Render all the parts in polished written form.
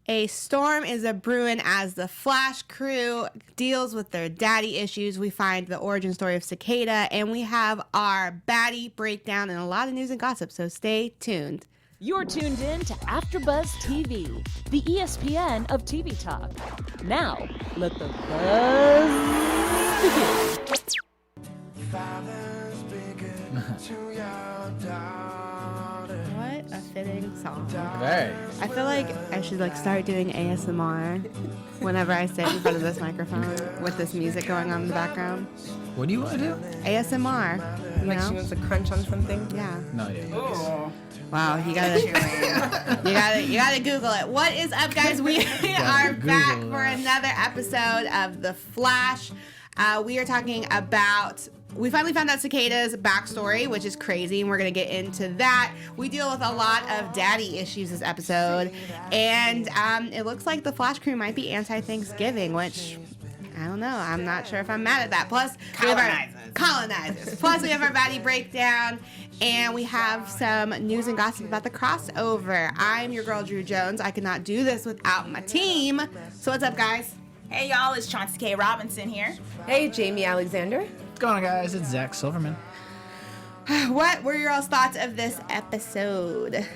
A storm is a brewing as the Flash crew deals with their daddy issues. We find the origin story of Cicada, and we have our baddie breakdown and a lot of news and gossip, so stay tuned. You're tuned in to AfterBuzz TV, the ESPN of TV talk. Now, let the buzz begin. What a fitting song. Very. I feel like I should start doing ASMR whenever I sit in front of this microphone with this music going on in the background. What do you want to do? ASMR. You know? She wants to crunch on something? Yeah. No idea. Oh. Wow, you gotta Google it. What is up, guys? We are back for another episode of The Flash. We are talking about. We finally found out Cicada's backstory, which is crazy, and we're going to get into that. We deal with a lot of daddy issues this episode, and it looks like the Flash crew might be anti-Thanksgiving, which, I don't know. I'm not sure if I'm mad at that. Plus, colonizers. Plus, we have our baddie breakdown, and we have some news and gossip about the crossover. I'm your girl, Drew Jones. I could not do this without my team. So what's up, guys? Hey, y'all. It's Chauncey K. Robinson here. Hey, Jaimi Alexander. What's going on, guys? It's Zach Silverman. What were your all's thoughts of this episode?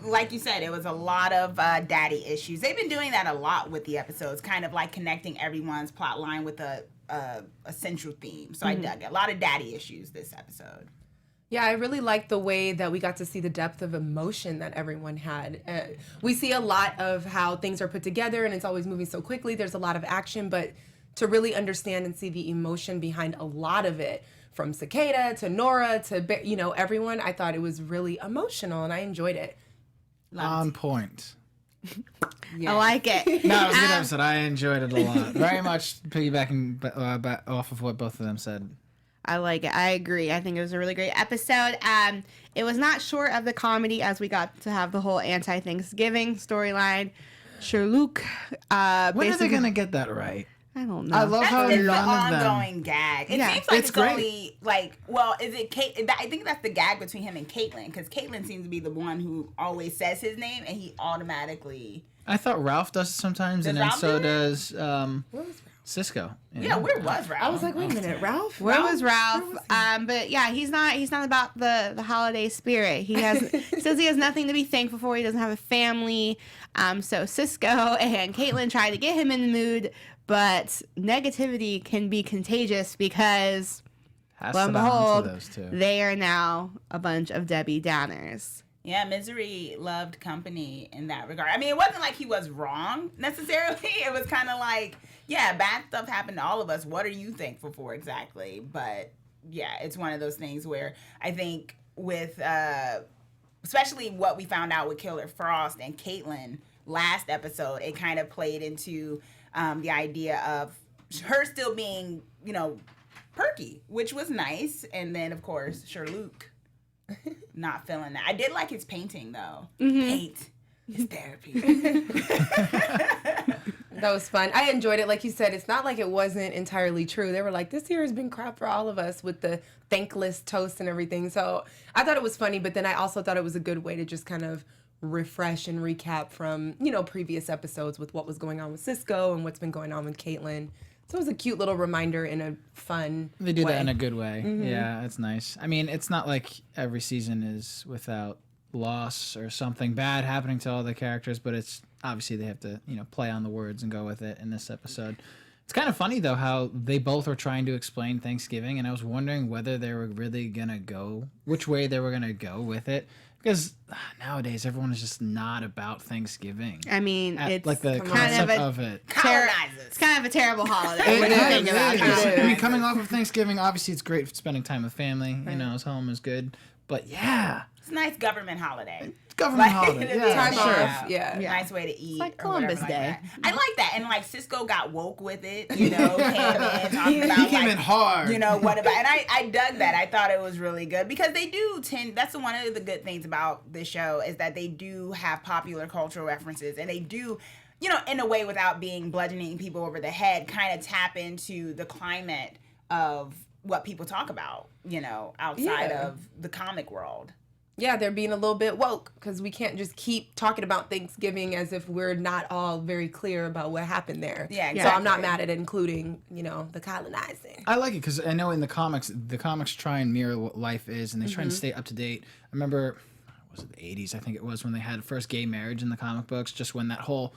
Like you said, it was a lot of daddy issues. They've been doing that a lot with the episodes, kind of like connecting everyone's plot line with a central theme. So I dug it. A lot of daddy issues this episode. Yeah, I really liked the way that we got to see the depth of emotion that everyone had. We see a lot of how things are put together, and it's always moving so quickly. There's a lot of action, but to really understand and see the emotion behind a lot of it, from Cicada to Nora to everyone, I thought it was really emotional, and I enjoed it. On point. Yeah. I like it. No, it was a good episode. I enjoyed it a lot. Very much piggybacking off of what both of them said. I like it. I agree. I think it was a really great episode. It was not short of the comedy, as we got to have the whole anti-Thanksgiving storyline. Sherlock. When are they going to get that right? I don't know. I love how it's none the of them. ongoing gag. It seems like it's great. only is it Kate? I think that's the gag between him and Caitlin, because Caitlin seems to be the one who always says his name, and he automatically. I thought Ralph does it sometimes, and then so does Cisco. Yeah, where was Ralph? I was like, wait a minute, Ralph? Where was Ralph? But yeah, he's not about the holiday spirit. He says he has nothing to be thankful for. He doesn't have a family. So Cisco and Caitlin try to get him in the mood, but negativity can be contagious because, lo and behold, they are now a bunch of Debbie Downers. Yeah, Misery loved company in that regard. I mean, it wasn't like he was wrong necessarily. It was kind of like, yeah, bad stuff happened to all of us. What are you thankful for exactly? But yeah, it's one of those things where I think with, especially what we found out with Killer Frost and Caitlin last episode, it kind of played into the idea of her still being, perky, which was nice. And then, of course, Sherlock. Not feeling that. I did like his painting, though. Paint is therapy. That was fun. I enjoyed it. Like you said, it's not like it wasn't entirely true. They were like, this year has been crap for all of us with the thankless toast and everything. So I thought it was funny, but then I also thought it was a good way to just kind of refresh and recap from, previous episodes with what was going on with Cisco and what's been going on with Caitlin. So it was a cute little reminder in a fun They do way. that in a good way. Mm-hmm. Yeah, it's nice. I mean, it's not like every season is without loss or something bad happening to all the characters, but it's obviously they have to, play on the words and go with it in this episode. It's kind of funny, though, how they both were trying to explain Thanksgiving, and I was wondering whether they were really going to go, which way they were going to go with it. Because nowadays, everyone is just not about Thanksgiving. I mean, it's like the concept of it. It's kind of a terrible holiday. When you think about it. I mean, coming off of Thanksgiving, obviously it's great for spending time with family. Right. His home is good. But yeah. It's a nice government holiday. Government holiday. Yeah, time sure. off. Yeah. Nice way to eat. It's like Columbus Day. I like that. And Cisco got woke with it, came in talking about he came in hard. What about, and I dug that. I thought it was really good because they do that's one of the good things about this show is that they do have popular cultural references, and they do, in a way without being bludgeoning people over the head, kind of tap into the climate of what people talk about, outside of the comic world. Yeah, they're being a little bit woke because we can't just keep talking about Thanksgiving as if we're not all very clear about what happened there. Yeah, So exactly. I'm not mad at including, the colonizing. I like it because I know in the comics try and mirror what life is, and they try and stay up to date. I remember, was it the 80s? I think it was when they had first gay marriage in the comic books, just when that whole,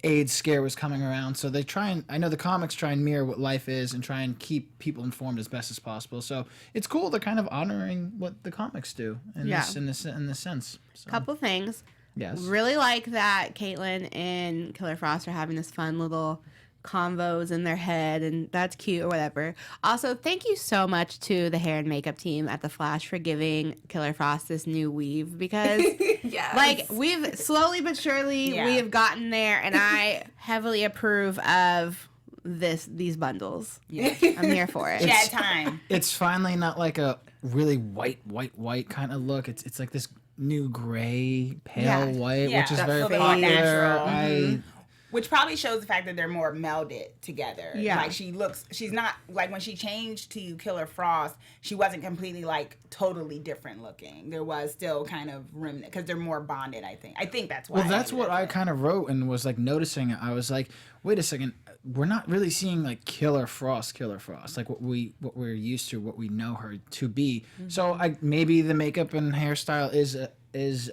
AIDS scare was coming around. So I know the comics try and mirror what life is and try and keep people informed as best as possible. So it's cool. They're kind of honoring what the comics do in this sense. So. Couple things. Yes. Really like that Caitlin and Killer Frost are having this fun little convos in their head, and that's cute or whatever. Also, thank you so much to the hair and makeup team at The Flash for giving Killer Frost this new weave, because Yes. we've slowly but surely we have gotten there, and I heavily approve of these bundles. Yeah. I'm here for it. She had time. It's finally not like a really white kind of look. It's like this new gray, pale white, Yeah, which is that's very a little popular. natural. Which probably shows the fact that they're more melded together. Yeah. Like she's not, like when she changed to Killer Frost, she wasn't completely like totally different looking. There was still kind of remnant, because they're more bonded, I think. I think that's why. Well, that's what I kind of wrote and was like noticing. I was like, wait a second, we're not really seeing like Killer Frost, like what we're used to, what we know her to be. So maybe the makeup and hairstyle is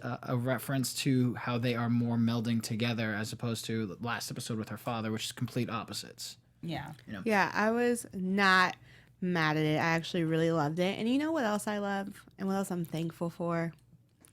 a reference to how they are more melding together, as opposed to the last episode with her father, which is complete opposites. Yeah. Yeah, I was not mad at it. I actually really loved it. And you know what else I love and what else I'm thankful for?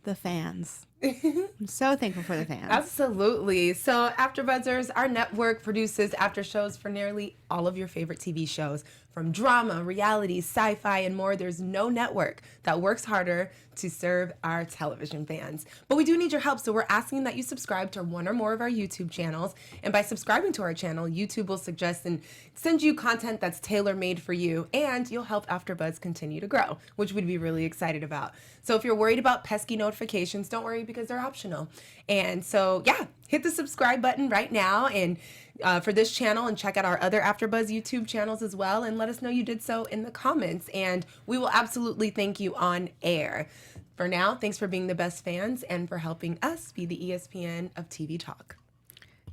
The fans. I'm so thankful for the fans. Absolutely. So AfterBuzzers, our network produces after shows for nearly all of your favorite TV shows. From drama, reality, sci-fi, and more, there's no network that works harder to serve our television fans. But we do need your help, so we're asking that you subscribe to one or more of our YouTube channels. And by subscribing to our channel, YouTube will suggest and send you content that's tailor-made for you, and you'll help AfterBuzz continue to grow, which we'd be really excited about. So if you're worried about pesky notifications, don't worry, because they're optional. And so, hit the subscribe button right now and for this channel, and check out our other AfterBuzz YouTube channels as well, and let us know you did so in the comments, and we will absolutely thank you on air. For now, thanks for being the best fans and for helping us be the ESPN of TV talk.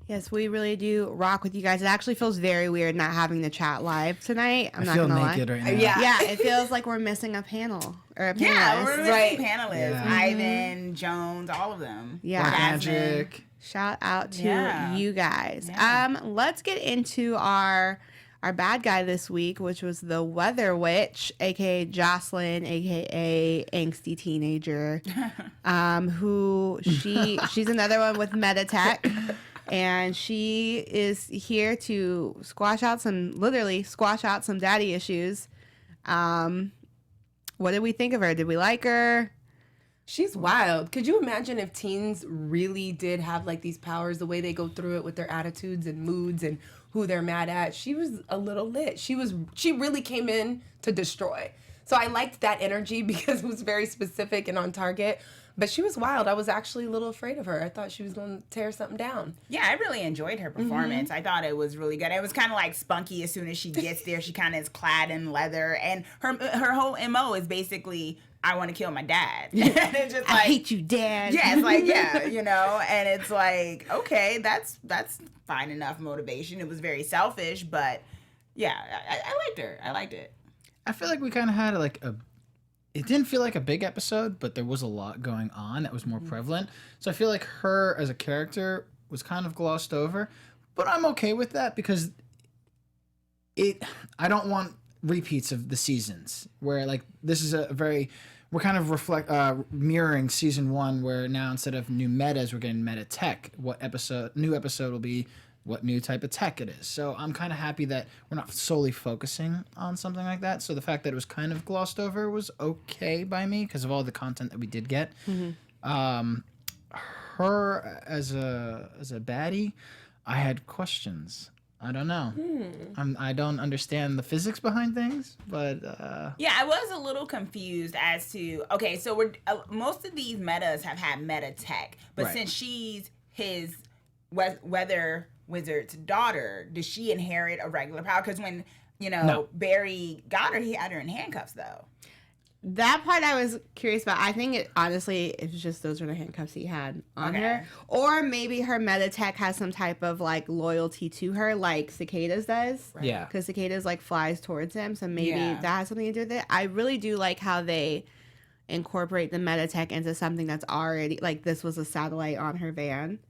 Yes, we really do rock with you guys. It actually feels very weird not having the chat live tonight. I'm I not feel gonna naked lie. right now. Yeah, it feels like we're missing a panel or a panelist. Yeah, we're missing Right. panelists. Yeah. Ivan, Jones, all of them. Yeah. Black Jasmine. Magic. Shout out to Yeah. you guys. Yeah. Let's get into our bad guy this week, which was the Weather Witch, aka Jocelyn, aka angsty teenager, who she's another one with Metatech, and she is here to literally squash out some daddy issues. What did we think of her? Did we like her? She's wild. Could you imagine if teens really did have like these powers, the way they go through it with their attitudes and moods and who they're mad at? She was a little lit. She really came in to destroy. So I liked that energy because it was very specific and on target. But she was wild. I was actually a little afraid of her. I thought she was going to tear something down. Yeah, I really enjoyed her performance. I thought it was really good. It was kind of like spunky as soon as she gets there. She kind of is clad in leather. And her whole MO is basically, I want to kill my dad. And it's just I like, hate you, Dad. yeah, it's like, and it's like, okay, that's fine enough motivation. It was very selfish, but yeah, I liked her. I liked it. I feel like we kind of had it didn't feel like a big episode, but there was a lot going on that was more prevalent. So I feel like her as a character was kind of glossed over, but I'm okay with that because I don't want repeats of the seasons where like this is we're kind of mirroring season 1 where now instead of new metas, we're getting meta tech. New episode will be what new type of tech it is. So I'm kind of happy that we're not solely focusing on something like that. So the fact that it was kind of glossed over was okay by me because of all the content that we did get. Her as a baddie, I had questions. I don't know. I don't understand the physics behind things, but yeah, I was a little confused as to so we're most of these metas have had meta tech, but Right. since she's his weather wizard's daughter, does she inherit a regular power? Because when No. Barry got her, he had her in handcuffs though. That part I was curious about. I think it honestly, it was just those were the handcuffs he had on her. Or maybe her metatech has some type of like loyalty to her, like Cicadas does. Right. Yeah. Because Cicadas like flies towards him, so maybe that has something to do with it. I really do like how they incorporate the metatech into something that's already like this was a satellite on her van.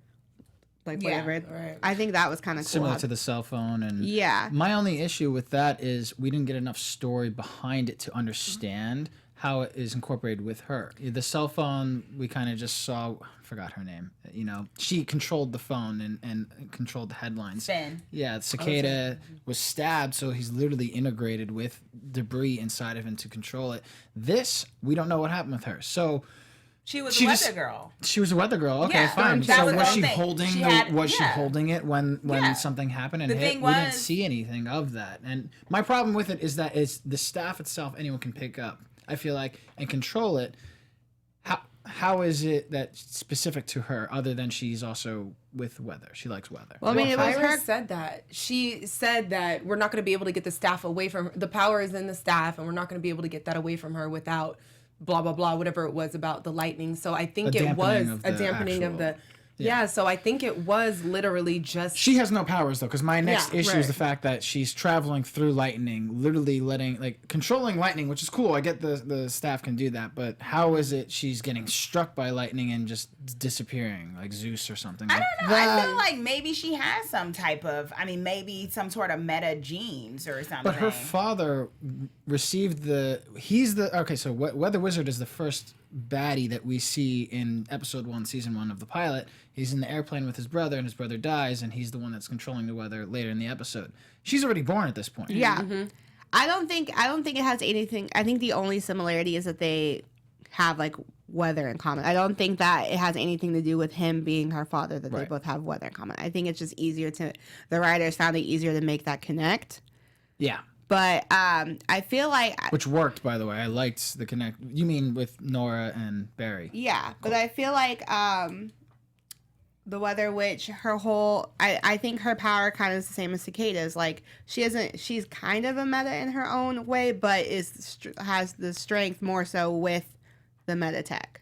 Like whatever. Right. I think that was kind of cool. Similar to the cell phone. And yeah. My only issue with that is we didn't get enough story behind it to understand how it is incorporated with her. The cell phone, we kind of just saw, I forgot her name. You know, she controlled the phone and controlled the headlines. Spin. Yeah, Cicada was stabbed, so he's literally integrated with debris inside of him to control it. This, we don't know what happened with her. So she was a weather girl. She was a weather girl. Okay, Yeah, fine. that So was was she the thing. holding She the, had- was she yeah. holding it when Yeah. something happened and The hit? thing We didn't was- see anything of that. And my problem with it is that it's the staff itself anyone can pick up. I feel like and control it. How is it that specific to her other than she's also with weather? She likes weather. Well, I mean, it was her. Iris said that. She said that we're not going to be able to get the staff away from her. The power is in the staff, and we're not going to be able to get that away from her without blah, blah, blah, whatever it was about the lightning. So I think it was a dampening of the... Yeah, so I think it was literally just... She has no powers, though, because my next issue right. is the fact that she's traveling through lightning, literally controlling lightning, which is cool. I get the staff can do that, but how is it she's getting struck by lightning and just disappearing, like Zeus or something? I don't know. I feel like maybe she has some type of, maybe some sort of meta genes or something. But her father received so Weather Wizard is the first baddie that we see in episode 1, season 1 of the pilot. He's in the airplane with his brother, and his brother dies, and he's the one that's controlling the weather later in the episode. She's already born at this point. Yeah. Mm-hmm. I don't think it has anything. I think the only similarity is that they have like weather in common. I don't think that it has anything to do with him being her father, that they both have weather in common. I think it's just easier the writers found it easier to make that connect. Yeah. But I feel like... Which worked, by the way. I liked the connect... You mean with Nora and Barry. Yeah, but I feel like the Weather Witch, her whole... I think her power kind of is the same as Cicada's. Like, she's kind of a meta in her own way, but has the strength more so with the meta tech,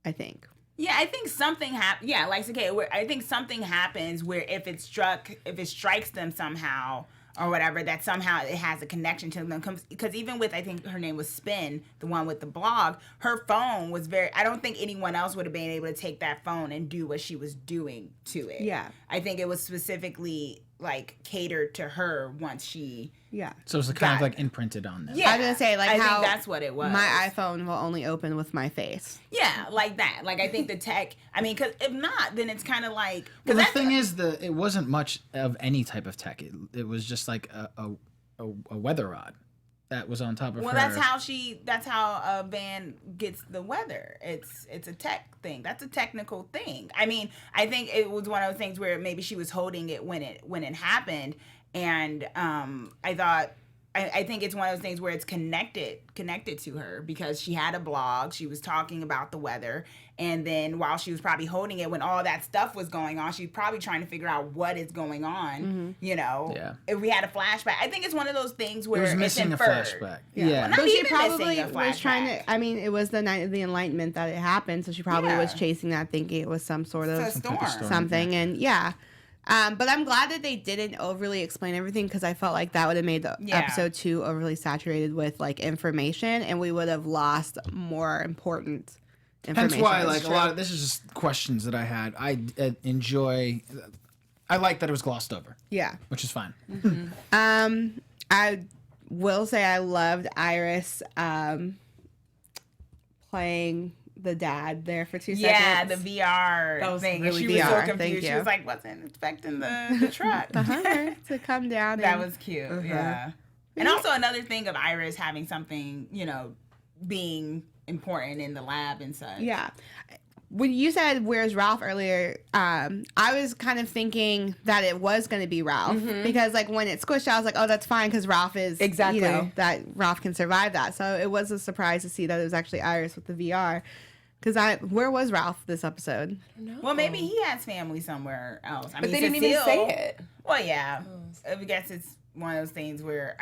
I think. Yeah, I think something happens. Yeah, like Cicada, I think something happens where if it strikes them somehow... or whatever, that somehow it has a connection to them. Because even with, I think her name was Spin, the one with the blog, her phone was I don't think anyone else would have been able to take that phone and do what she was doing to it. Yeah. I think it was specifically, like, catered to her once she... Yeah. So it's kind of like imprinted on them. Yeah. I was going to say, like, I how think that's what it was. My iPhone will only open with my face. Yeah, like that. Like, I think the tech... because if not, then it's kind of like... Well, the thing is, it wasn't much of any type of tech. It was just like a weather rod that was on top of her. Well, that's how a van gets the weather. It's a tech thing. That's a technical thing. I think it was one of those things where maybe she was holding it when it happened, and I think it's one of those things where it's connected to her because she had a blog. She was talking about the weather. And then while she was probably holding it, when all that stuff was going on, she's probably trying to figure out what is going on, Yeah. If we had a flashback. I think it's one of those things where it was missing it's a inferred. flashback. Yeah. Yeah. Well, not But she even probably missing a was trying flashback. to... it was the night of the Enlightenment that it happened, so she probably was chasing that, thinking it was some sort of... It's a storm. something, and but I'm glad that they didn't overly explain everything, because I felt like that would have made the episode 2 overly saturated with like information, and we would have lost more important information. Hence why, like, a lot of this is just questions that I had. I like that it was glossed over. Yeah. Which is fine. I will say I loved Iris playing the dad there for 2 seconds. Yeah, the VR That was thing. really And she was so VR. confused. Thank She you. was like, wasn't expecting the truck. The hunter to come down. That and, was cute. Yeah. And also another thing of Iris having something, being important in the lab and such. Yeah. When you said "Where's Ralph" earlier, I was kind of thinking that it was going to be Ralph, because like when it squished, I was like, "Oh, that's fine," because Ralph is Exactly. that Ralph can survive that. So it was a surprise to see that it was actually Iris with the VR. Because where was Ralph this episode? No. Well, maybe he has family somewhere else. But they didn't even say it. Well, yeah. I guess it's one of those things where,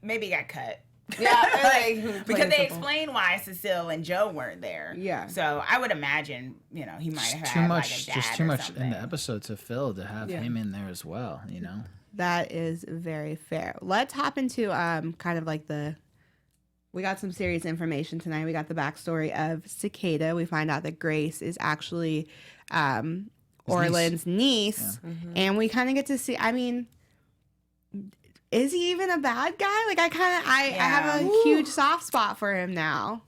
maybe it got cut. Yeah, because they explained why Cecile and Joe weren't there. Yeah. So I would imagine, you know, he might have Too had much, like a dad just too or much something. in the episode to fill to have him in there as well. You know. That is very fair. Let's hop into kind of like we got some serious information tonight. We got the backstory of Cicada. We find out that Grace is actually Orland's niece. Yeah. And we kind of get to see, I mean, is he even a bad guy? Like I have a huge soft spot for him now.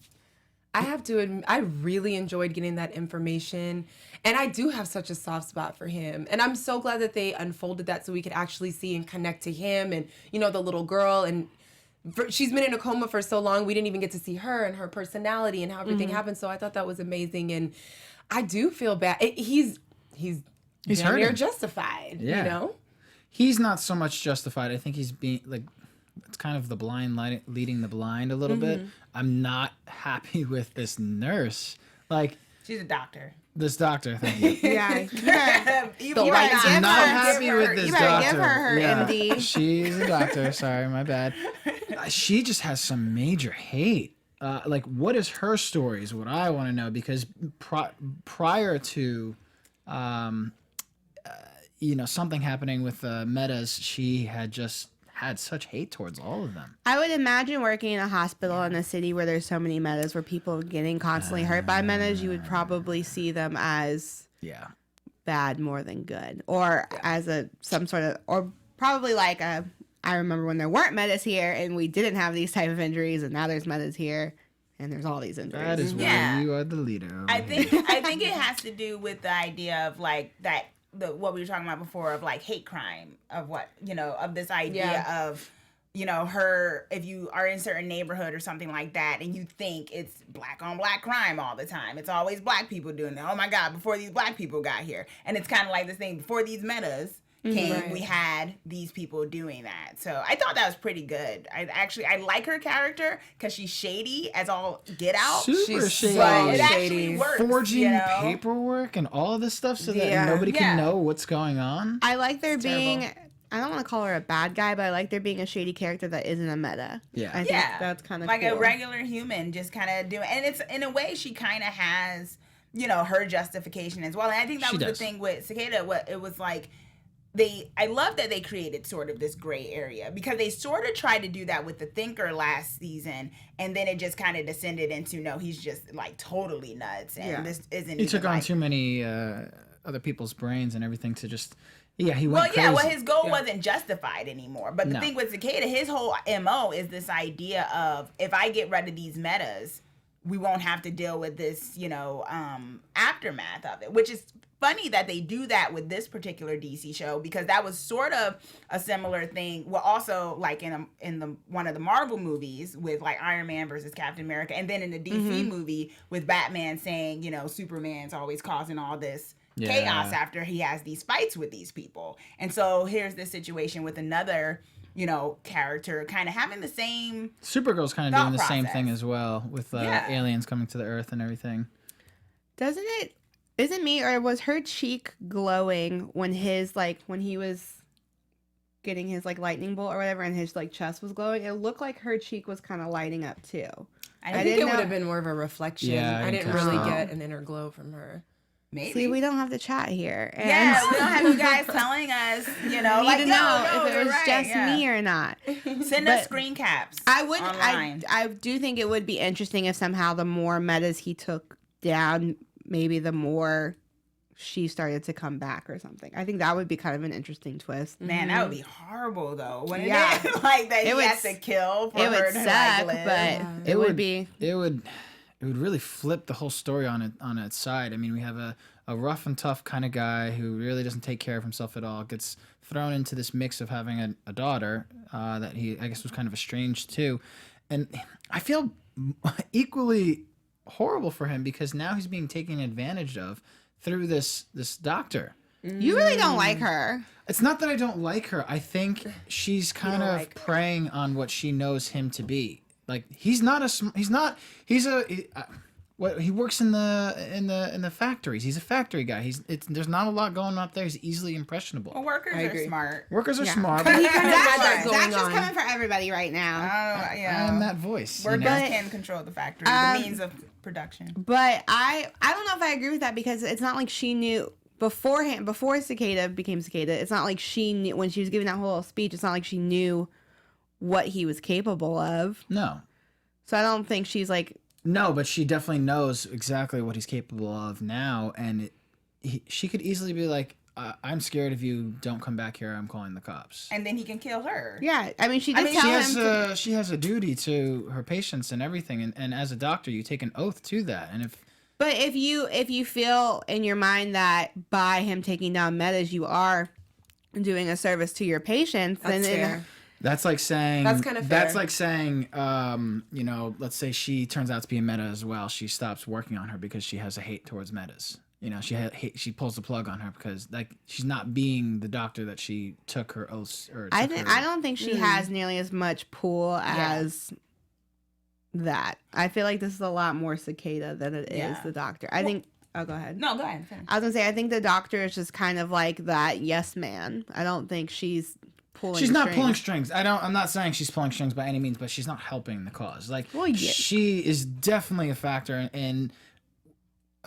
I have to admit, I really enjoyed getting that information. And I do have such a soft spot for him. And I'm so glad that they unfolded that so we could actually see and connect to him and, you know, the little girl. And she's been in a coma for so long, we didn't even get to see her and her personality and how everything happened. So I thought that was amazing. And I do feel bad. He's hurting. Justified, you know? He's not so much justified. I think he's being, like, it's kind of the blind leading the blind a little bit. I'm not happy with this nurse. Like, she's a doctor. This doctor thing. Yeah. I'm not happy with this doctor. You better give her MD. She's a doctor. Sorry, my bad. She just has some major hate. Like, what is her story is what I want to know, because prior to, you know, something happening with metas, she had just had such hate towards all of them. I would imagine working in a hospital in a city where there's so many metas, where people are getting constantly hurt by metas, you would probably see them as bad more than good, or as some sort of, or probably like I remember when there weren't metas here and we didn't have these type of injuries, and now there's metas here and there's all these injuries. That is why you are the leader. I think it has to do with the idea of like that. What we were talking about before of like hate crime, of what, you know, of this idea of, you know, if you are in a certain neighborhood or something like that and you think it's black on black crime all the time, it's always black people doing it. Oh my God, before these black people got here. And it's kind of like this thing, before these metas came, we had these people doing that. So I thought that was pretty good. I like her character because she's shady as all get out. Super shady. But it actually works. Forging paperwork and all this stuff so that nobody can know what's going on. I like there being, I don't want to call her a bad guy, but I like there being a shady character that isn't a meta. Yeah. I think that's kind of like cool. A regular human just kind of doing, and it's in a way she kind of has, you know, her justification as well. And I think that was the thing with Cicada. What it was like, I love that they created sort of this gray area, because they sort of tried to do that with the Thinker last season, and then it just kind of descended into, no, he's just like totally nuts, and this isn't. He took on too many other people's brains and everything to just. Yeah, he went crazy. Well, his goal wasn't justified anymore. But the thing with Cicada, his whole MO is this idea of, if I get rid of these metas, we won't have to deal with this, you know, aftermath of it, which is funny that they do that with this particular DC show, because that was sort of a similar thing. Well, also like in one of the Marvel movies with like Iron Man versus Captain America, and then in the DC movie with Batman saying, you know, Superman's always causing all this chaos after he has these fights with these people. And so here's this situation with another, you know, character kind of having the same. Supergirl's kind of doing the same thing as well with aliens coming to the Earth and everything. Isn't me, or was her cheek glowing when when he was getting his like lightning bolt or whatever, and his like chest was glowing? It looked like her cheek was kind of lighting up too. I think it would have been more of a reflection. Yeah, I didn't really get an inner glow from her. Maybe. See, we don't have to chat here. And we don't have you guys telling us, you know, like, to know if it was just me or not. Send us screen caps. I do think it would be interesting if somehow the more metas he took down, maybe the more she started to come back or something. I think that would be kind of an interesting twist. Man, that would be horrible though. Wouldn't it? Like that he has to kill for her to suck, live. But it would be. It would really flip the whole story on its side. I mean, we have a rough and tough kind of guy who really doesn't take care of himself at all, gets thrown into this mix of having a daughter that he, I guess, was kind of estranged to. And I feel equally horrible for him, because now he's being taken advantage of through this doctor. You really don't like her. It's not that I don't like her. I think she's kind of preying on what she knows him to be. Like, he's a What he works in the factories. He's a factory guy. There's not a lot going on up there. He's easily impressionable. Well, workers are smart. Workers are smart. But he kind of had that Zach's going just on. coming for everybody right now. Yeah. And that voice. Workers you know? can control the factory, the means of production. But I don't know if I agree with that because it's not like she knew beforehand, before Cicada became Cicada. It's not like she knew when she was giving that whole speech. It's not like she knew what he was capable of. No. So I don't think she's like. No, but she definitely knows exactly what he's capable of now, and she could easily be like, "I'm scared if you don't come back here. I'm calling the cops." And then he can kill her. Yeah, I mean, she did tell him. She has a duty to her patients and everything, and as a doctor, you take an oath to that. And But if you feel in your mind that by him taking down metas, you are doing a service to your patients, That's then fair. that's like saying That's kind of fair. That's like saying, let's say she turns out to be a meta as well. She stops working on her because she has a hate towards metas. She pulls the plug on her because like she's not being the doctor that she took her oaths. I don't think she has nearly as much pull as that. I feel like this is a lot more Cicada than it is the doctor. I think. Oh, go ahead. No, go ahead. Finish. I was gonna say I think the doctor is just kind of like that yes man. I don't think she's pulling. She's not strings. pulling strings. I'm not saying she's pulling strings by any means, but she's not helping the cause. Like she is definitely a factor in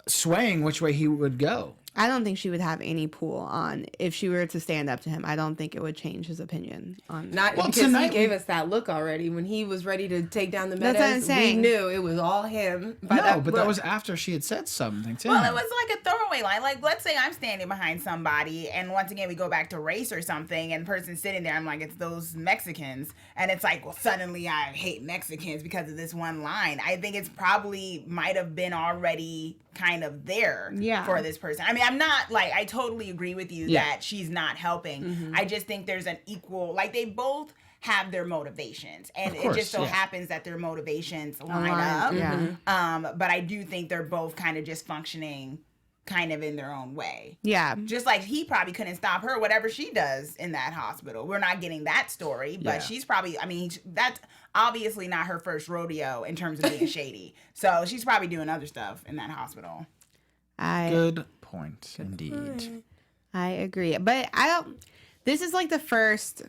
swaying which way he would go. I don't think she would have any pull on if she were to stand up to him. I don't think it would change his opinion on. Not because he gave us that look already when he was ready to take down the metas. That's what I'm saying. We knew it was all him. That was after she had said something to him. Well, it was like a throwaway line. Like, let's say I'm standing behind somebody, and once again we go back to race or something, and the person's sitting there. I'm like, it's those Mexicans, and it's like, well, suddenly I hate Mexicans because of this one line. I think it's probably might have been already kind of there for this person. I mean, I'm not like, I totally agree with you that she's not helping. Mm-hmm. I just think there's an equal, like they both have their motivations, and it just so happens that their motivations line up. Yeah. But I do think they're both kind of just functioning kind of in their own way. Yeah. Just like he probably couldn't stop her, whatever she does in that hospital. We're not getting that story, but she's probably, I mean, that's obviously not her first rodeo in terms of being shady. So she's probably doing other stuff in that hospital. Good point, indeed. I agree. But this is like the first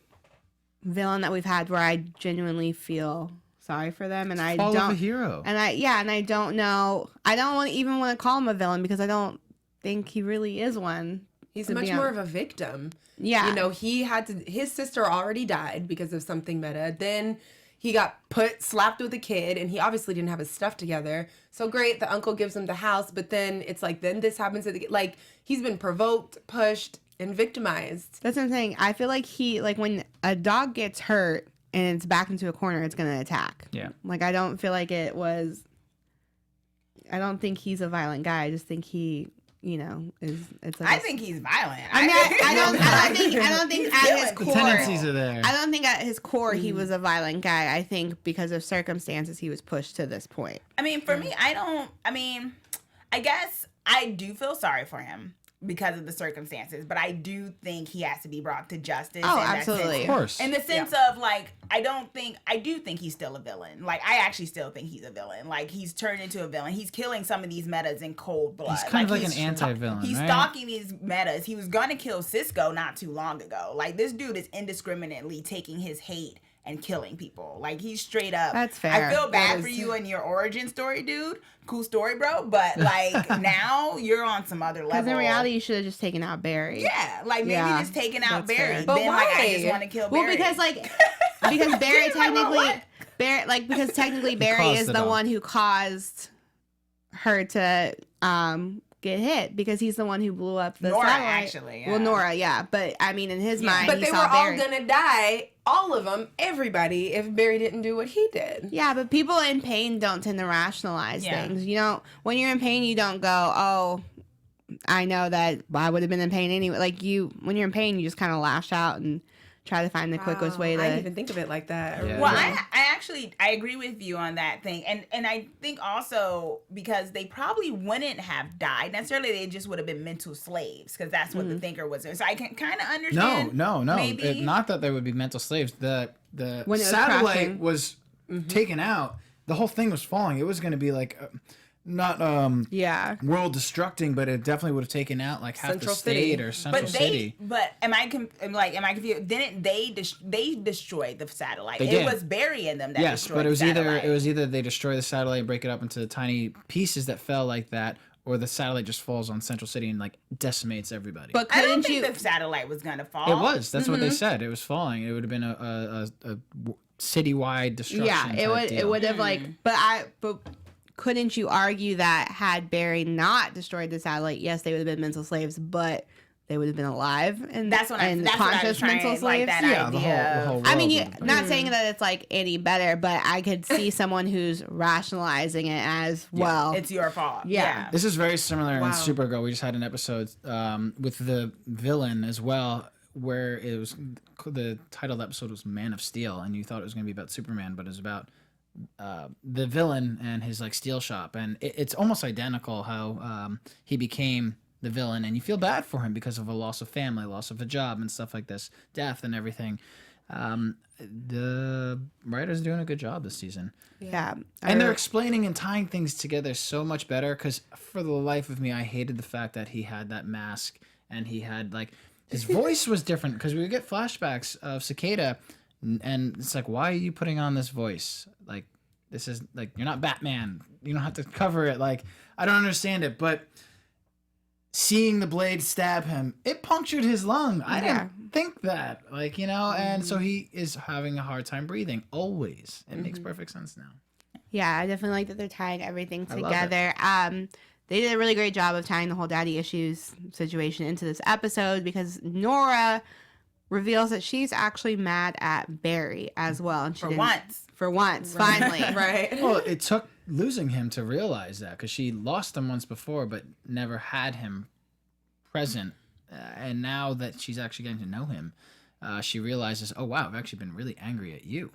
villain that we've had where I genuinely feel sorry for them, and I Fall don't of a hero. And I don't know. I don't even want to call him a villain because I don't think he really is one. He's much more of a victim. Yeah. You know, his sister already died because of something meta. Then he got slapped with a kid, and he obviously didn't have his stuff together. So great, the uncle gives him the house, but then it's like, then this happens to like, he's been provoked, pushed, and victimized. That's what I'm saying. I feel like when a dog gets hurt and it's backed into a corner, it's going to attack. Yeah. Like, I don't feel like I don't think he's a violent guy. I just think he, it's like I think he's violent. I mean, I don't think at his core, the tendencies are there. I don't think at his core he was a violent guy. I think because of circumstances he was pushed to this point. I mean, for me, I guess I do feel sorry for him because of the circumstances, but I do think he has to be brought to justice. Oh, in that absolutely. sense. Of course. In the sense of, like, I do think he's still a villain. Like, I actually still think he's a villain. Like, he's turned into a villain. He's killing some of these metas in cold blood. He's kind of like an anti-villain, He's right? stalking these metas. He was gonna kill Cisco not too long ago. Like, this dude is indiscriminately taking his hate and killing people. Like, he's straight up. That's fair. I feel bad for you and your origin story, dude. Cool story, bro. But, like, now you're on some other level. Because in reality, you should have just taken out Barry. Yeah, like maybe just taking out That's Barry. fair. But then, why? like, I just want to kill Barry. Well, because Barry What? technically Barry is the one who caused her to get hit because he's the one who blew up the Nora, satellite. actually. Well, Nora, yeah, but I mean, in his mind, But he they saw were all Barry. gonna die, all of them, everybody, if Barry didn't do what he did. Yeah, but people in pain don't tend to rationalize things. You don't. When you're in pain, you don't go, "Oh, I know that I would have been in pain anyway." Like when you're in pain, you just kind of lash out and try to find the quickest way to. I didn't even think of it like that. Yeah. Well, I agree with you on that thing, and I think also because they probably wouldn't have died necessarily; they just would have been mental slaves because that's what the thinker was. So I can kind of understand. No. Maybe Not that they would be mental slaves. The When it was satellite crashing. was taken out. The whole thing was falling. It was going to be like world destructing, but it definitely would have taken out like half Central the state City. or Central City. But am I confused? Didn't they destroyed the satellite? They it did. was burying them that Yes, destroyed but the satellite. it was either they destroy the satellite and break it up into tiny pieces that fell like that, or the satellite just falls on Central City and like decimates everybody. But I don't couldn't think the satellite was gonna fall. It was. That's what they said. It was falling. It would have been a citywide destruction. Yeah, it would have like. But couldn't you argue that had Barry not destroyed the satellite, yes, they would have been mental slaves, but they would have been alive and that's what I was trying, mental slaves. like that Yeah, idea. the whole world I mean, would have been. not saying that it's like any better, but I could see someone who's rationalizing it as well. It's your fault. Yeah. This is very similar in Wow. Supergirl. We just had an episode with the villain as well, where it was the title of the episode was Man of Steel, and you thought it was going to be about Superman, but it was about the villain and his like steel shop, and it's almost identical how he became the villain, and you feel bad for him because of a loss of family, loss of a job, and stuff like this, death and everything. The writer's doing a good job this season. Yeah. And they're explaining and tying things together so much better, because for the life of me, I hated the fact that he had that mask and he had like his voice was different, because we would get flashbacks of Cicada, and it's like, why are you putting on this voice? Like, this is like, you're not Batman. You don't have to cover it. Like, I don't understand it, but seeing the blade stab him, it punctured his lung. I didn't think that, like, you know, and so he is having a hard time breathing always. It makes perfect sense now. Yeah, I definitely like that they're tying everything I love it. together. They did a really great job of tying the whole daddy issues situation into this episode, because Nora reveals that she's actually mad at Barry as well. And she For once, finally. Right. Well, it took losing him to realize that, because she lost him once before, but never had him present. And now that she's actually getting to know him, she realizes, oh, wow, I've actually been really angry at you.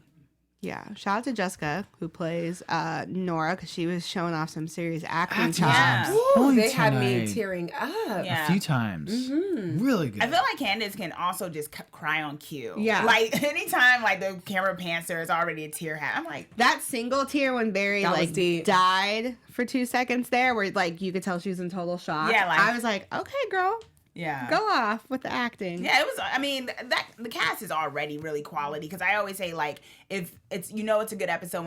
Yeah, shout out to Jessica, who plays Nora, because she was showing off some serious acting Acting chops. Yeah. Ooh, They had me tonight. tearing up. Yeah. A few times. Really good. I feel like Candace can also just cry on cue. Yeah. Like, anytime, like, the camera pants, there's already a tear hat. I'm like, That single tear when Barry That was like deep. died for 2 seconds there, where like you could tell she was in total shock. Yeah, like- I was like, okay, girl, yeah. go off with the acting. Yeah, it was. I mean, that the cast is already really quality, because I always say, like, if it's, you know, it's a good episode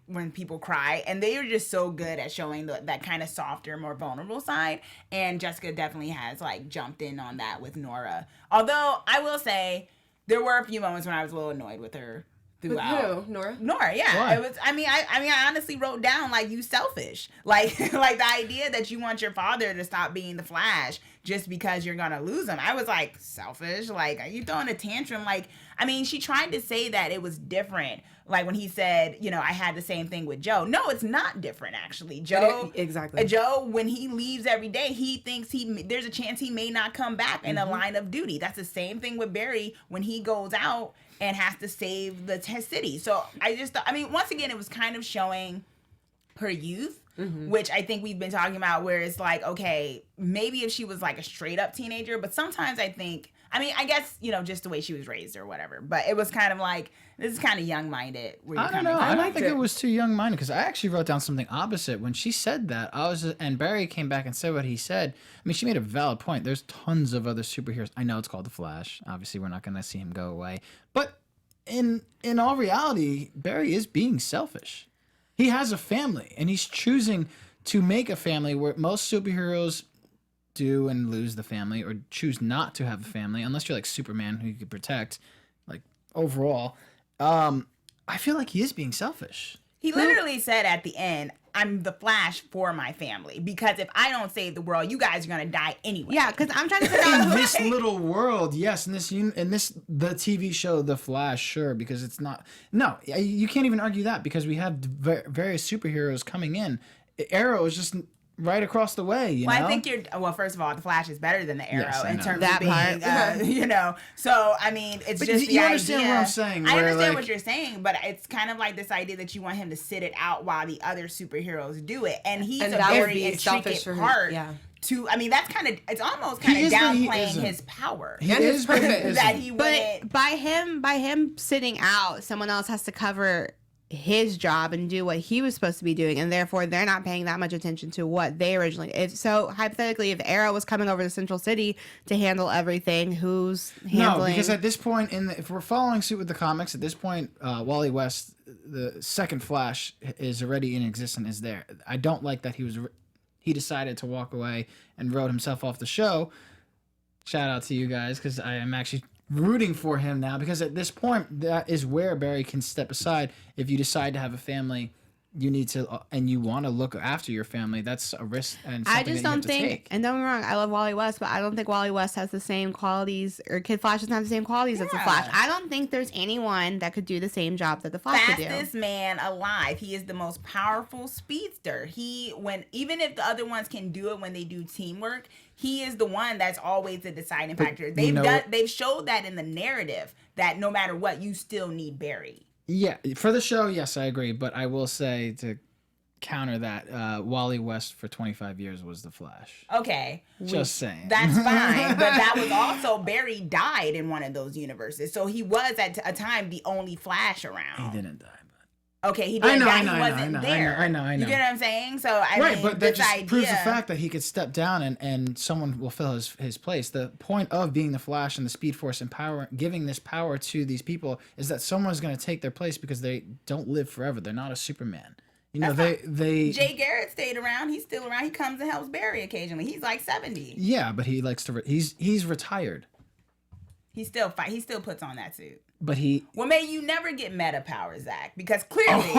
when people cry, and they are just so good at showing that kind of softer, more vulnerable side. And Jessica definitely has like jumped in on that with Nora. Although I will say there were a few moments when I was a little annoyed with her throughout. With who? Nora? Nora, yeah. Why? It was. I honestly wrote down, like, you selfish. Like the idea that you want your father to stop being the Flash just because you're gonna lose him. I was like, selfish. Like, are you throwing a tantrum? Like, I mean, she tried to say that it was different. Like when he said, you know, I had the same thing with Joe. No, it's not different, actually. Joe, exactly. Joe, when he leaves every day, he thinks there's a chance he may not come back in a line of duty. That's the same thing with Barry when he goes out and has to save the city. So I just thought, I mean, once again, it was kind of showing her youth, which I think we've been talking about, where it's like, okay, maybe if she was like a straight up teenager, but sometimes I think, I mean, I guess, you know, just the way she was raised or whatever, but it was kind of like, this is kind of young minded. I don't know. I don't think it was too young minded, because I actually wrote down something opposite when she said that. And Barry came back and said what he said. I mean, she made a valid point. There's tons of other superheroes. I know it's called the Flash. Obviously, we're not going to see him go away. But in all reality, Barry is being selfish. He has a family, and he's choosing to make a family where most superheroes do and lose the family, or choose not to have a family, unless you're like Superman, who you could protect, like, overall. I feel like he is being selfish. He literally said at the end, I'm the Flash for my family, because if I don't save the world, you guys are gonna die anyway. Yeah, because I'm trying to figure In out. this little world, yes, in the TV show The Flash, sure, because it's not. No, you can't even argue that, because we have various superheroes coming in. Arrow is just right across the way, you know? I think well, first of all, the Flash is better than the Arrow Yes, I in know. terms That of being, you know. So I mean, it's But just the you idea. understand what I'm saying, I where, understand like- what you're saying, but it's kind of like this idea that you want him to sit it out while the other superheroes do it, and he's And a that would very be selfish intricate for him, part. yeah. To, I mean, that's kind of, it's almost kind of is, but he downplaying isn't. his power. He And his is, but he purpose. isn't. That he But wouldn't. by him sitting out, someone else has to cover his job and do what he was supposed to be doing, and therefore they're not paying that much attention to what they originally. If so, hypothetically, if Arrow was coming over to Central City to handle everything, who's handling? No, because at this point, if we're following suit with the comics, at this point, Wally West, the second Flash, is already in existence. Is there? I don't like that he decided to walk away and wrote himself off the show. Shout out to you guys, because I am actually rooting for him now, because at this point that is where Barry can step aside. If you decide to have a family, you need to, and you want to look after your family, that's a risk and something I just that you don't have to think, take. and don't get me wrong, I love Wally West, but I don't think Wally West has the same qualities, or Kid Flash doesn't have the same qualities as the Flash. I don't think there's anyone that could do the same job that the Flash could do. Fastest man alive. He is the most powerful speedster. Even if the other ones can do it when they do teamwork, he is the one that's always the deciding factor. They've showed that in the narrative, that no matter what, you still need Barry. Yeah, for the show, yes, I agree. But I will say, to counter that, Wally West for 25 years was the Flash. Okay. Just saying. That's fine. But that was also, Barry died in one of those universes. So he was at a time the only Flash around. He didn't die. Okay, he didn't die. He wasn't there. I know. You get what I'm saying? So I mean, but that just idea proves the fact that he could step down and someone will fill his place. The point of being the Flash and the Speed Force and giving this power to these people is that someone's going to take their place, because they don't live forever. They're not a Superman. You know, they Jay Garrett stayed around. He's still around. He comes and helps Barry occasionally. He's like 70. Yeah, but he likes to. He's retired. He still fight. He still puts on that suit. But he. Well, may you never get meta powers, Zach, because clearly you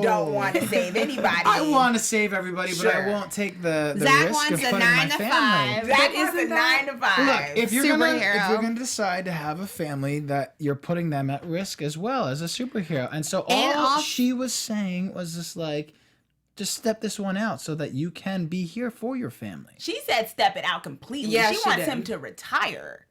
don't want to save anybody. I want to save everybody, but I won't take the risk of putting my family. Zach wants a 9 to 5. Look, if you're gonna decide to have a family, that you're putting them at risk as well as a superhero, and so all she was saying was just like, just step this one out so that you can be here for your family. She said step it out completely. Yeah, she wants him to retire.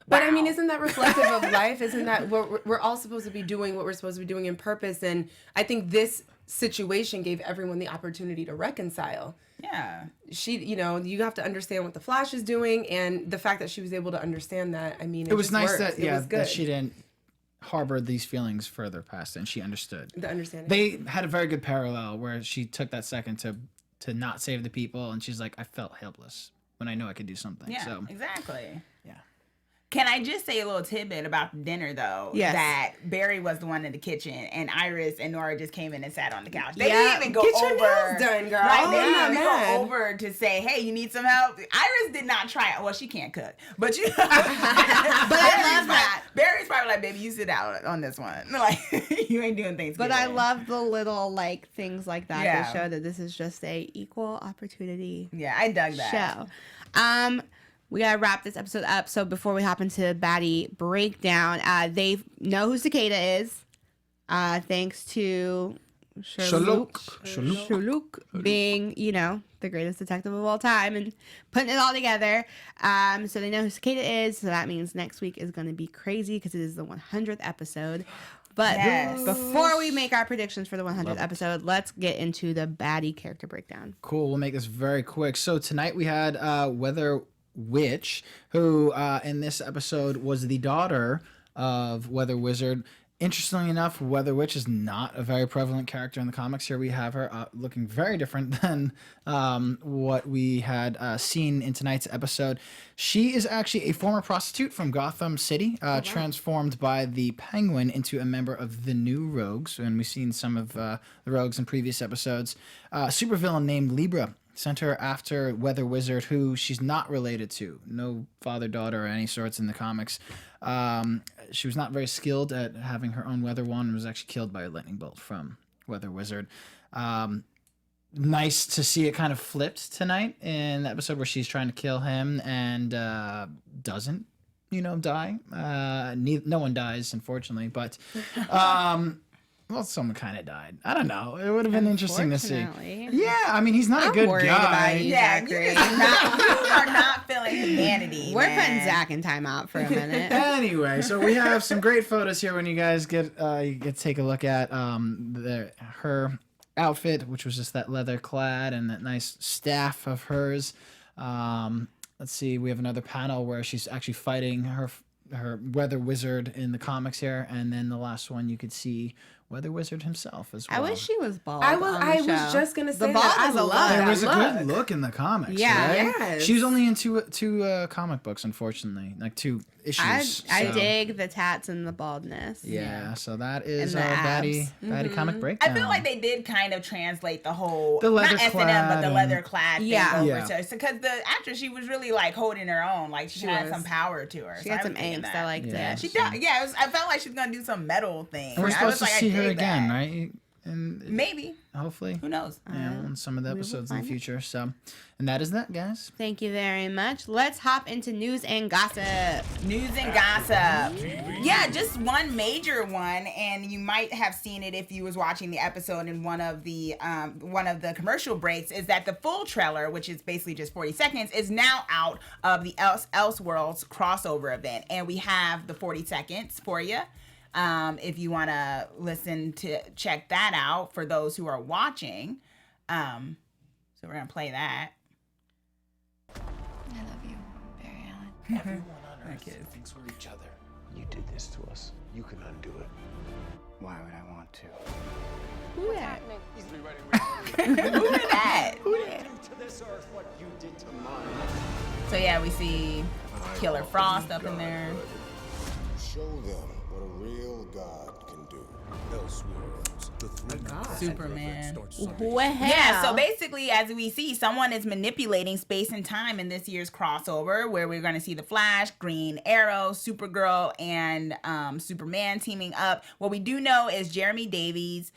But I mean, isn't that reflective of life? Isn't that we're all supposed to be doing what we're supposed to be doing in purpose? And I think this situation gave everyone the opportunity to reconcile. Yeah. You have to understand what the Flash is doing, and the fact that she was able to understand that. I mean, it was nice worked. that she didn't harbor these feelings further past, and she understood. The understanding. They had a very good parallel where she took that second to not save the people, and she's like, I felt helpless when I know I could do something. Yeah, so exactly. Yeah. Can I just say a little tidbit about the dinner, though? Yes. That Barry was the one in the kitchen, and Iris and Nora just came in and sat on the couch. They Yeah. didn't even go Get over. your nails done, girl. Right? They I'm not didn't even mad. go over to say, "Hey, you need some help." Iris did not try. Well, she can't cook, but you. but I love that. Barry's probably like, "Baby, you sit out on this one. Like, you ain't doing things." But I love the little things like that Yeah. that show that this is just a equal opportunity Yeah, I dug that show. We gotta wrap this episode up. So before we hop into baddie breakdown, they know who Cicada is, thanks to Sherlock being, the greatest detective of all time and putting it all together. So they know who Cicada is. So that means next week is going to be crazy because it is the 100th episode. But before we make our predictions for the 100th episode, let's get into the baddie character breakdown. Cool. We'll make this very quick. So tonight we had Weather Witch, who in this episode was the daughter of Weather Wizard. Interestingly enough, Weather Witch is not a very prevalent character in the comics. Here we have her looking very different than what we had seen in tonight's episode. She is actually a former prostitute from Gotham City, transformed by the Penguin into a member of the New Rogues, and we've seen some of the Rogues in previous episodes. Supervillain named Libra sent her after Weather Wizard, who she's not related to. No father-daughter or any sorts in the comics. She was not very skilled at having her own weather wand and was actually killed by a lightning bolt from Weather Wizard. Nice to see it kind of flipped tonight in the episode where she's trying to kill him and doesn't, die. No one dies, unfortunately, but... well, someone kind of died. I don't know. It would have been interesting to see. Yeah, I mean, he's not a good guy. You, yeah, you are not feeling humanity. We're putting Zach in timeout for a minute. Anyway, so we have some great photos here when you guys get to take a look at her outfit, which was just that leather clad and that nice staff of hers. Let's see. We have another panel where she's actually fighting her her weather wizard in the comics here, and then the last one you could see Weather Wizard himself as well. I wish she was bald. I was just gonna say the bald that. is I a love look. There that was a look. good look in the comics. Yeah. Right? Yes. She was only in two comic books, unfortunately, like 2 issues. I so- dig the tats and the baldness. Yeah, so that is And our the baddie abs. comic breakdown. I feel like they did kind of translate the whole The leather not S&M, but clad the and- leather clad thing Yeah. over Yeah. to because the actress, she was really like holding her own, like she had was. some power to her. She So had I some was digging angst. that. I liked Yeah. it. She did. Yeah, I felt like she was gonna do some metal thing. And we're I supposed was to like, I see her dig again, that. right? And Maybe. hopefully, Who knows? in some of the we will episodes in the find future. So, and that is that, guys. Thank you very much. Let's hop into news and gossip. News and gossip. Yeah, just one major one, and you might have seen it if you was watching the episode in one of the commercial breaks. Is that the full trailer, which is basically just 40 seconds, is now out of the Elseworlds crossover event, and we have the 40 seconds for you. If you want to listen to check that out for those who are watching. So we're gonna play that. I love you, Barry Allen. Everyone on Earth thinks we're each other. You did this to us. You can undo it. Why would I want to? Who that? Who did that? To this earth what you did to mine. So yeah, we see Killer Frost up in there. Show them what a real god can do. Elseworlds, the Superman. Well, Yeah, so basically, as we see, someone is manipulating space and time in this year's crossover, where we're going to see the Flash, Green Arrow, Supergirl, and Superman teaming up. What we do know is Jeremy Davies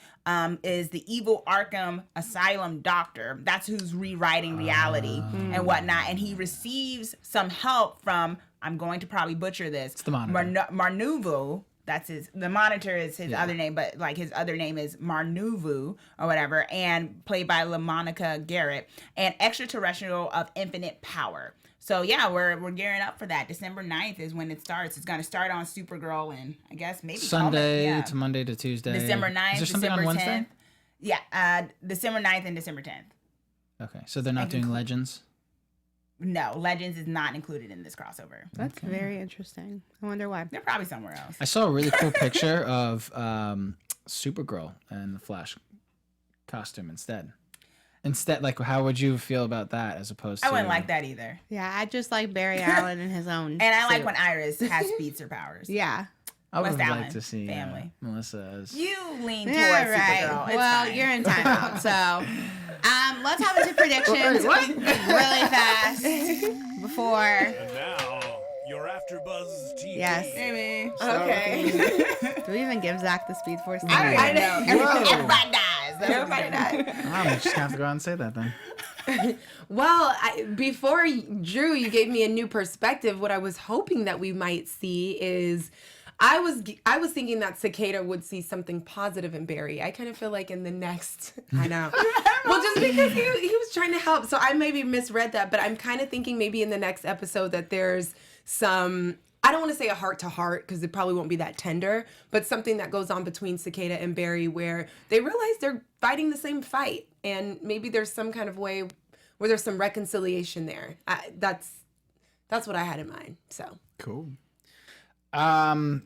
is the evil Arkham Asylum doctor. That's who's rewriting reality and whatnot. And he receives some help from, I'm going to probably butcher this, It's the Monitor. Marnuvu. That's the Monitor is his other name, but like his other name is Marnuvu or whatever, and played by LaMonica Garrett, and extraterrestrial of infinite power. So yeah, we're gearing up for that. December 9th is when it starts. It's going to start on Supergirl and I guess maybe Sunday to Monday to Tuesday. December 9th, Is there something December on Wednesday? 10th. Yeah, December 9th and December 10th. Okay, so they're not doing Legends. No, Legends is not included in this crossover. That's very interesting. I wonder why. They're probably somewhere else. I saw a really cool picture of Supergirl and the Flash costume instead. Like, how would you feel about that as opposed to? I wouldn't like that either. Yeah, I just like Barry Allen in his own. And I like suit. when Iris has speedster powers. Yeah. I would West have Allen liked to see family. Melissa as. You lean towards Yeah, right. Supergirl. It's Well, fine. you're in timeout, so let's hop into predictions really fast before. And now, your AfterBuzz TV. Yes. Maybe. Okay. Do we even give Zach the Speed Force? I know. Everybody dies. That's Everybody what we do. died. I'm just gonna have to go out and say that then. Well, before Drew, you gave me a new perspective. What I was hoping that we might see is, I was thinking that Cicada would see something positive in Barry. I kind of feel like in the next, I know. Well, just because he was trying to help, so I maybe misread that. But I'm kind of thinking maybe in the next episode that there's some. I don't want to say a heart to heart because it probably won't be that tender, but something that goes on between Cicada and Barry where they realize they're fighting the same fight, and maybe there's some kind of way where there's some reconciliation there. That's what I had in mind. So Cool.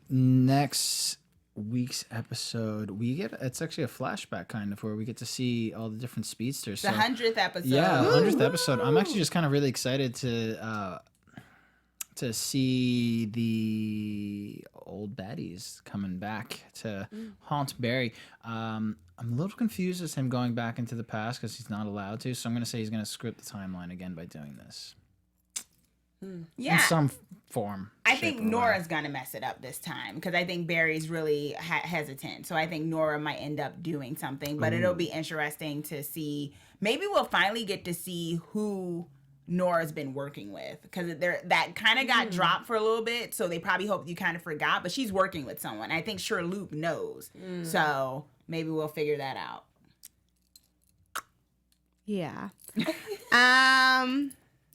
Next week's episode, it's actually a flashback kind of where we get to see all the different speedsters. The 100th episode. Yeah, 100th episode. I'm actually just kind of really excited to see the old baddies coming back to haunt Barry. I'm a little confused as him going back into the past because he's not allowed to. So I'm going to say he's going to script the timeline again by doing this. Yeah. In some form. I shape, think or way. Nora's going to mess it up this time because I think Barry's really hesitant. So I think Nora might end up doing something, but it'll be interesting to see. Maybe we'll finally get to see who Nora's been working with because that kind of got dropped for a little bit. So they probably hope you kind of forgot, but she's working with someone. I think sure Luke knows. So maybe we'll figure that out. Yeah.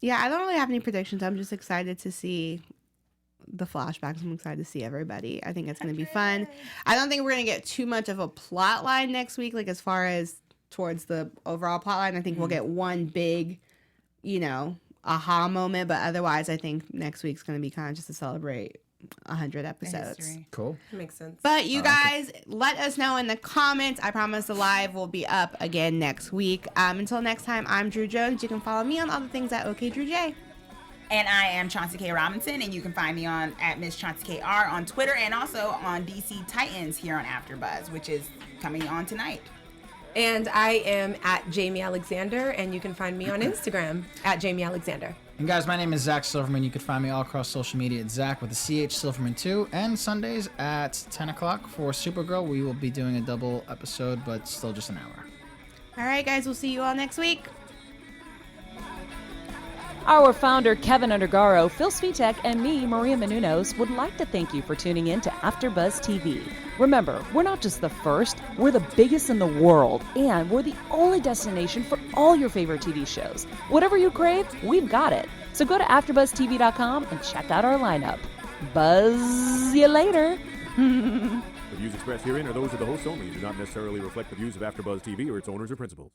Yeah, I don't really have any predictions. I'm just excited to see the flashbacks. I'm excited to see everybody. I think it's going to be fun. I don't think we're going to get too much of a plot line next week, like as far as towards the overall plot line. I think we'll get one big, aha moment. But otherwise, I think next week's going to be kind of just to celebrate 100 episodes. history. Cool. Makes sense. But you guys, let us know in the comments. I promise the live will be up again next week. Until next time, I'm Drew Jones. You can follow me on all the things at OKDrewJ. And I am Chauncey K. Robinson, and you can find me on at Miss Chauncey KR on Twitter and also on DC Titans here on AfterBuzz, which is coming on tonight. And I am at Jaimi Alexander, and you can find me on Instagram at Jaimi Alexander. And guys, my name is Zach Silverman. You can find me all across social media at Zach with the CH Silverman 2. And Sundays at 10 o'clock for Supergirl. We will be doing a double episode, but still just an hour. All right, guys, we'll see you all next week. Our founder, Kevin Undergaro, Phil Svitek, and me, Maria Menounos, would like to thank you for tuning in to AfterBuzz TV. Remember, we're not just the first, we're the biggest in the world, and we're the only destination for all your favorite TV shows. Whatever you crave, we've got it. So go to AfterBuzzTV.com and check out our lineup. Buzz you later. The views expressed herein are those of the hosts only and do not necessarily reflect the views of AfterBuzz TV or its owners or principals.